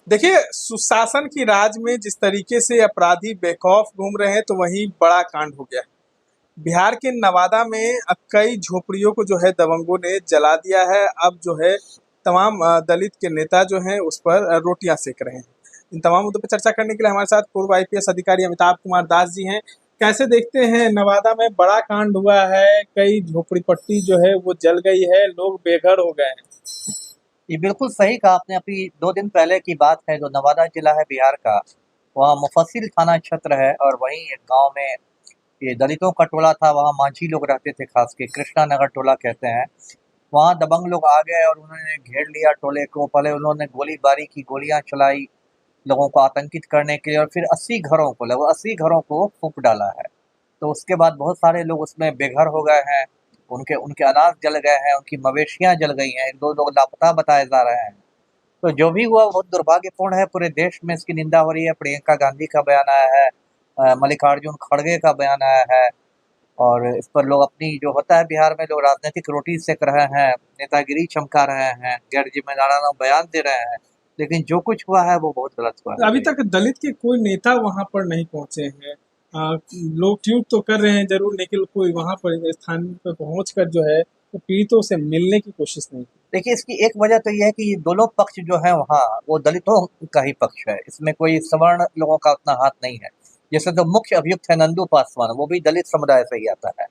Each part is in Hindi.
देखिए, सुशासन की राज में जिस तरीके से अपराधी बेखौफ घूम रहे हैं, तो वहीं बड़ा कांड हो गया है। बिहार के नवादा में कई झोपड़ियों को जो है दबंगों ने जला दिया है। अब जो है तमाम दलित के नेता जो हैं उस पर रोटियां सेक रहे हैं। इन तमाम मुद्दों पर चर्चा करने के लिए हमारे साथ पूर्व आईपीएस अधिकारी अमिताभ कुमार दास जी हैं। कैसे देखते हैं, नवादा में बड़ा कांड हुआ है, कई झोपड़ी पट्टी जो है वो जल गई है, लोग बेघर हो गए हैं। ये बिल्कुल सही कहा आपने। अभी 2 दिन पहले की बात है, जो नवादा जिला है बिहार का, वहाँ मुफस्सिल थाना क्षेत्र है और वहीं एक गांव में ये दलितों का टोला था। वहाँ मांझी लोग रहते थे, खास के कृष्णा नगर टोला कहते हैं। वहाँ दबंग लोग आ गए और उन्होंने घेर लिया टोले को। पहले उन्होंने गोलीबारी की, गोलियां चलाई लोगों को आतंकित करने के लिए, और फिर 80 घरों को फूंक डाला है। तो उसके बाद बहुत सारे लोग उसमें बेघर हो गए हैं। उनके उनके अनाज जल गए हैं, उनकी मवेशियां जल गई हैं, 1-2 लोग लापता बताए जा रहे हैं। तो जो भी हुआ बहुत दुर्भाग्यपूर्ण है। पूरे देश में इसकी निंदा हो रही है। प्रियंका गांधी का बयान आया है, मल्लिकार्जुन खड़गे का बयान आया है, और इस पर लोग अपनी, जो होता है बिहार में, लोग राजनीतिक रोटी सेक रहे हैं, नेतागिरी चमका रहे हैं, गैर जिम्मेदाराना बयान दे रहे हैं। लेकिन जो कुछ हुआ है वो बहुत गलत हुआ है अभी जी। तक दलित के कोई नेता वहां पर नहीं पहुंचे हैं। लोग ट्वीट तो कर रहे हैं जरूर, लेकिन कोई वहां पर स्थान पर पहुंच कर जो है वो पीड़ितों से मिलने की कोशिश नहीं की। देखिए, इसकी एक वजह तो ये है कि ये दोनों पक्ष जो है वहाँ, वो दलितों का ही पक्ष है। इसमें कोई सवर्ण लोगों का उतना हाथ नहीं है। जैसे जो मुख्य अभियुक्त है नंदू पासवान, वो भी दलित समुदाय से ही आता है,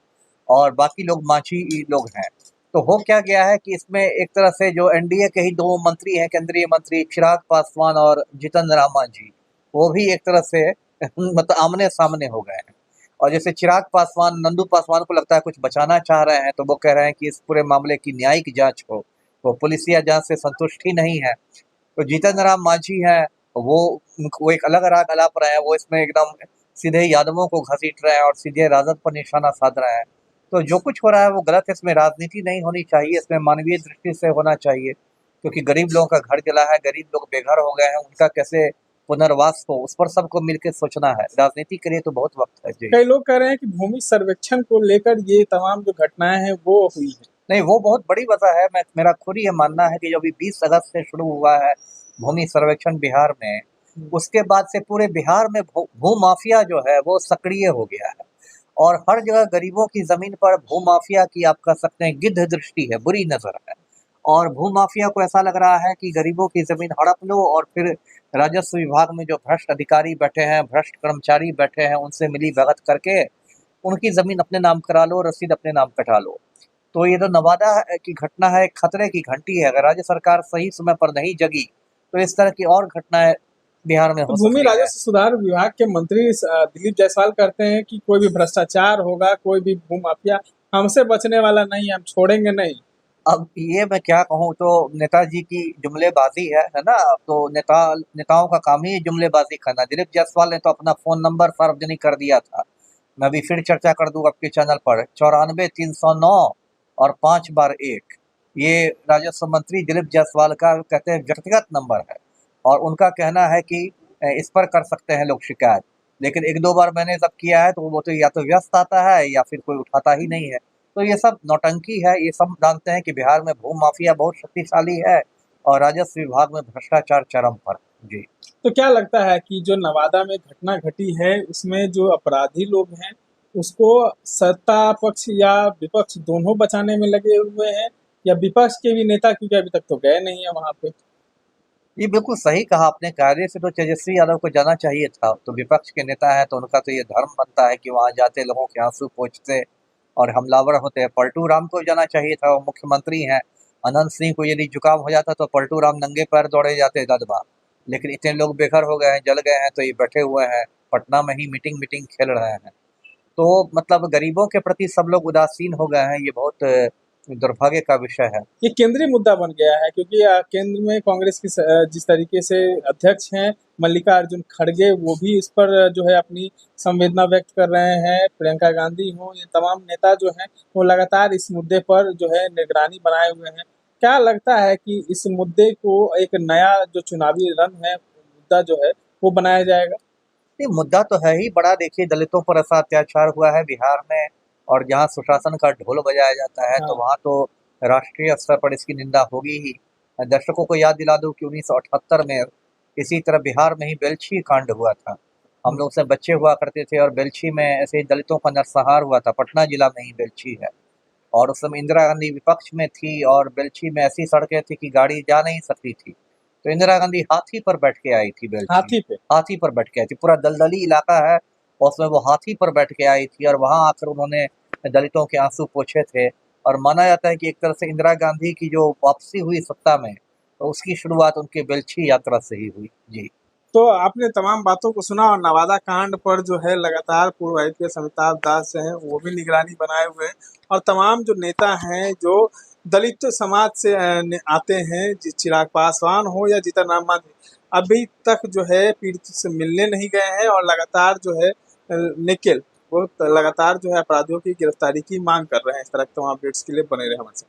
और बाकी लोग मांझी लोग हैं। तो हो क्या गया है कि इसमें एक तरह से जो एनडीए के ही 2 मंत्री हैं, केंद्रीय मंत्री चिराग पासवान और जीतन राम मांझी, वो भी एक तरह से मतलब आमने सामने हो गए हैं। और जैसे चिराग पासवान नंदू पासवान को लगता है कुछ बचाना चाह रहे हैं, तो वो कह रहे हैं कि इस पूरे मामले की न्यायिक जांच हो। वो पुलिसिया जांच से संतुष्ट ही नहीं है। तो जीतन राम मांझी हैं, वो वो एक अलग राग अलाप रहे हैं। वो इसमें एकदम सीधे यादवों को घसीट रहे हैं और सीधे राजद पर निशाना साध रहे हैं। तो जो कुछ हो रहा है वो गलत है। इसमें राजनीति नहीं होनी चाहिए, इसमें मानवीय दृष्टि से होना चाहिए, क्योंकि गरीब लोगों का घर जला है, गरीब लोग बेघर हो गए हैं, उनका कैसे पुनर्वास हो, उस पर सबको मिलकर सोचना है। राजनीति के लिए तो बहुत वक्त है जी। कई लोग कह रहे हैं कि भूमि सर्वेक्षण को लेकर ये तमाम जो घटनाएं हैं वो हुई है। नहीं, वो बहुत बड़ी वजह है। मेरा खुद ये मानना है कि जो अभी 20 अगस्त से शुरू हुआ है भूमि सर्वेक्षण बिहार में, उसके बाद से पूरे बिहार में भू माफिया जो है वो सक्रिय हो गया है। और हर जगह गरीबों की जमीन पर भू माफिया की, आप कह सकते हैं, गिद्ध दृष्टि है, बुरी नजर है। और भू माफिया को ऐसा लग रहा है कि गरीबों की जमीन हड़प लो, और फिर राजस्व विभाग में जो भ्रष्ट अधिकारी बैठे हैं, भ्रष्ट कर्मचारी बैठे हैं, उनसे मिली भगत करके उनकी जमीन अपने नाम करा लो, रसीद अपने नाम कटा लो। तो ये जो नवादा की घटना है, एक खतरे की घंटी है। अगर राज्य सरकार सही समय पर नहीं जगी तो इस तरह की और घटनाएं बिहार में तो हो भूमि सकती है। राजस्व सुधार विभाग के मंत्री दिलीप जायसवाल कहते हैं कि कोई भी भ्रष्टाचार होगा, कोई भी भू माफिया हमसे बचने वाला नहीं, हम छोड़ेंगे नहीं। अब ये मैं क्या कहूँ, तो नेताजी की जुमलेबाजी है ना। तो नेताओं का काम ही जुमलेबाजी करना। दिलीप जायसवाल ने तो अपना फोन नंबर सार्वजनिक कर दिया था। मैं अभी फिर चर्चा कर दूं आपके चैनल पर, 94 309 और 5 बार 1। ये राजस्व मंत्री दिलीप जायसवाल का, कहते हैं, व्यक्तिगत नंबर है, और उनका कहना है कि इस पर कर सकते हैं लोग शिकायत। लेकिन 1-2 बार मैंने जब किया है तो वो तो या तो व्यस्त आता है या फिर कोई उठाता ही नहीं है। तो ये सब नौटंकी है। ये सब जानते हैं कि बिहार में भू माफिया बहुत शक्तिशाली है और राजस्व विभाग में भ्रष्टाचार चरम पर। जी। तो क्या लगता है कि जो नवादा में घटना घटी है उसमें जो अपराधी लोग हैं उसको सत्ता पक्ष या विपक्ष दोनों बचाने में लगे हुए हैं, या विपक्ष के भी नेता, क्योंकि अभी तक तो गए नहीं है वहां पे। ये बिल्कुल सही कहा आपने। कार्य से तो तेजस्वी यादव को जाना चाहिए था। तो विपक्ष के नेता है तो उनका तो ये धर्म बनता है कि वहां जाते, लोगों के आंसू पोंछते और हमलावर होते हैं। पलटू राम को जाना चाहिए था, वो मुख्यमंत्री हैं। अनंत सिंह को यदि जुकाम हो जाता तो पलटू राम नंगे पैर दौड़े जाते ददबा। लेकिन इतने लोग बेघर हो गए हैं, जल गए हैं, तो ये बैठे हुए हैं पटना में ही मीटिंग मीटिंग खेल रहे हैं। तो मतलब गरीबों के प्रति सब लोग उदासीन हो गए हैं। ये बहुत दुर्भाग्य का विषय है। ये केंद्रीय मुद्दा बन गया है, क्योंकि केंद्र में कांग्रेस की जिस तरीके से अध्यक्ष हैं मल्लिकार्जुन खड़गे, वो भी इस पर जो है अपनी संवेदना व्यक्त कर रहे हैं। प्रियंका गांधी हो, ये तमाम नेता जो हैं वो लगातार इस मुद्दे पर जो है निगरानी बनाए हुए हैं। क्या लगता है कि इस मुद्दे को एक नया जो चुनावी रण है, मुद्दा जो है वो बनाया जाएगा? ये मुद्दा तो है ही बड़ा। देखिए, दलितों पर ऐसा अत्याचार हुआ है बिहार में, और जहाँ सुशासन का ढोल बजाया जाता है तो हाँ। वहाँ तो राष्ट्रीय स्तर पर इसकी निंदा होगी ही। दर्शकों को याद दिला दूं कि 1978 में इसी तरह बिहार में ही बेलछी कांड हुआ था। हम लोग से बच्चे हुआ करते थे और बेलछी में ऐसे ही दलितों का नरसंहार हुआ था। पटना जिला में ही बेलछी है और उस समय इंदिरा गांधी विपक्ष में थी और बेलछी में ऐसी सड़कें थी कि गाड़ी जा नहीं सकती थी। तो इंदिरा गांधी हाथी पर बैठ के आई थी बेलछी। हाथी पे? हाथी पर बैठ के आई थी। पूरा दलदली इलाका है और उसमें वो हाथी पर बैठ के आई थी और वहां आकर उन्होंने दलितों के आंसू पोंछे थे। और माना जाता है कि एक तरह से इंदिरा गांधी की जो वापसी हुई सत्ता में, तो उसकी शुरुआत उनके बेलछी यात्रा से ही हुई। जी। तो आपने तमाम बातों को सुना और नवादा कांड पर जो है लगातार पूर्व आईपीएस अमिताभ दास जो हैं वो भी निगरानी बनाए हुए हैं और तमाम जो नेता हैं जो दलित समाज से आते हैं, चिराग पासवान हो या जीतन राम मांझी, अभी तक जो है पीड़ित से मिलने नहीं गए हैं और लगातार जो है निखिल वो लगातार जो है अपराधियों की गिरफ्तारी की मांग कर रहे हैं। इस तरह के तमाम अपडेट्स के लिए बने रहे हमारे साथ।